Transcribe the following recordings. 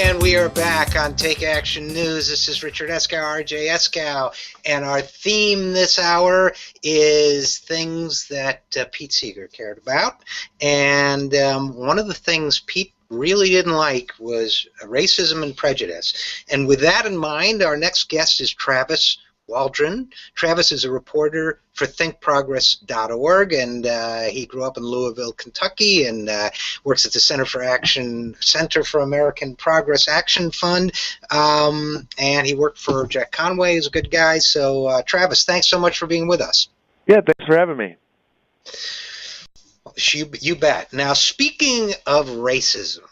And we are back on Take Action News. This is Richard Eskow, RJ Eskow, and our theme this hour is things that Pete Seeger cared about. And one of the things Pete really didn't like was racism and prejudice. And with that in mind, our next guest is Travis Waldron. Travis is a reporter for thinkprogress.org, and he grew up in Louisville, Kentucky, and works at the Center for American Progress Action Fund, and he worked for Jack Conway. He's a good guy. So, Travis, thanks so much for being with us. Yeah, thanks for having me. You bet. Now, speaking of racism,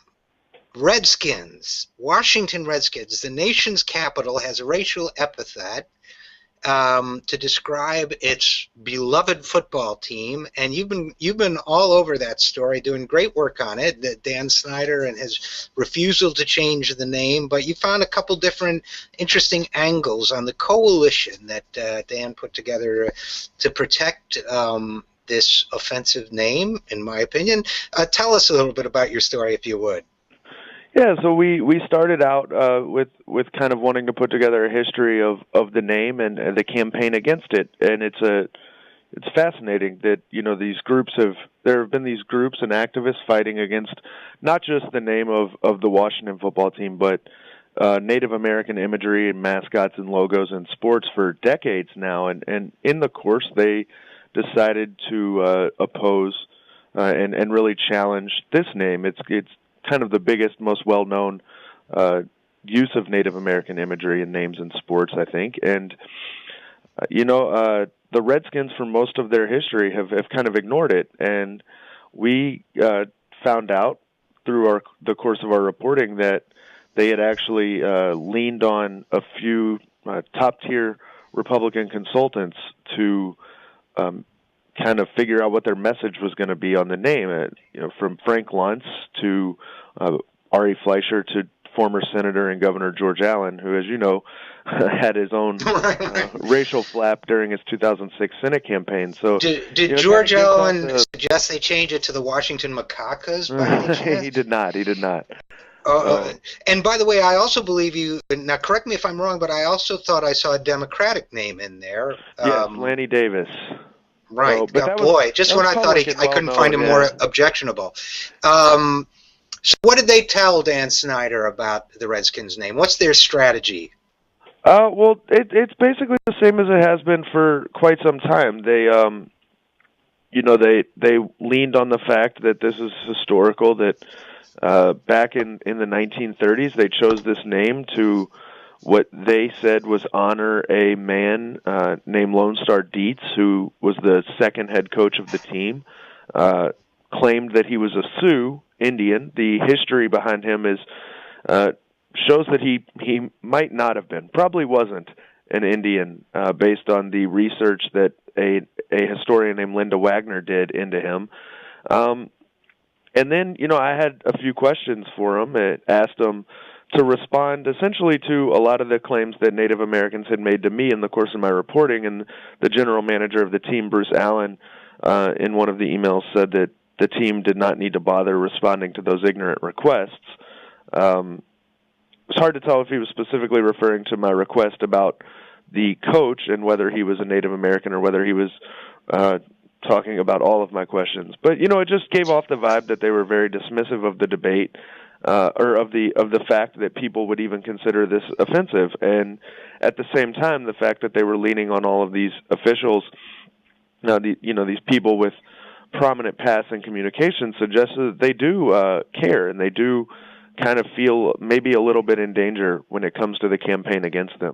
Redskins, Washington Redskins, the nation's capital, has a racial epithet to describe its beloved football team, and you've been all over that story, doing great work on it. That Dan Snyder and his refusal to change the name, but you found a couple different interesting angles on the coalition that Dan put together to protect this offensive name, in my opinion. Tell us a little bit about your story, if you would. Yeah, so we started out with kind of wanting to put together a history of the name and the campaign against it, and it's fascinating that there have been these groups and activists fighting against not just the name of the Washington football team, but Native American imagery and mascots and logos in sports for decades now, and in the course they decided to oppose and really challenge this name. It's kind of the biggest, most well-known use of Native American imagery and names in sports, I think. And, the Redskins, for most of their history, have kind of ignored it. And we found out through the course of our reporting that they had actually leaned on a few top-tier Republican consultants to kind of figure out what their message was going to be on the name. From Frank Luntz to Ari Fleischer to former Senator and Governor George Allen, who, as you know, had his own racial flap during his 2006 Senate campaign. So, did George Allen suggest they change it to the Washington Macaques? He did not. And by the way, I also believe you. Now, correct me if I'm wrong, but I also thought I saw a Democratic name in there. Yes, Lanny Davis. Right. Oh, but just when I thought I couldn't find him more objectionable. So what did they tell Dan Snyder about the Redskins name? What's their strategy? Well, it's basically the same as it has been for quite some time. They, they leaned on the fact that this is historical, that back in the 1930s they chose this name to what they said was honor a man named Lone Star Dietz, who was the second head coach of the team, claimed that he was a Sioux Indian. The history behind him shows that he might not have been, probably wasn't an Indian, based on the research that a historian named Linda Wagner did into him. And then, I had a few questions for him. I asked him to respond essentially to a lot of the claims that Native Americans had made to me in the course of my reporting, and the general manager of the team, Bruce Allen, in one of the emails said that the team did not need to bother responding to those ignorant requests. It's hard to tell if he was specifically referring to my request about the coach and whether he was a Native American or whether he was talking about all of my questions. But, it just gave off the vibe that they were very dismissive of the debate, or of the fact that people would even consider this offensive. And at the same time, the fact that they were leaning on all of these officials, these people with prominent paths in communication, suggests that they do care, and they do kind of feel maybe a little bit in danger when it comes to the campaign against them.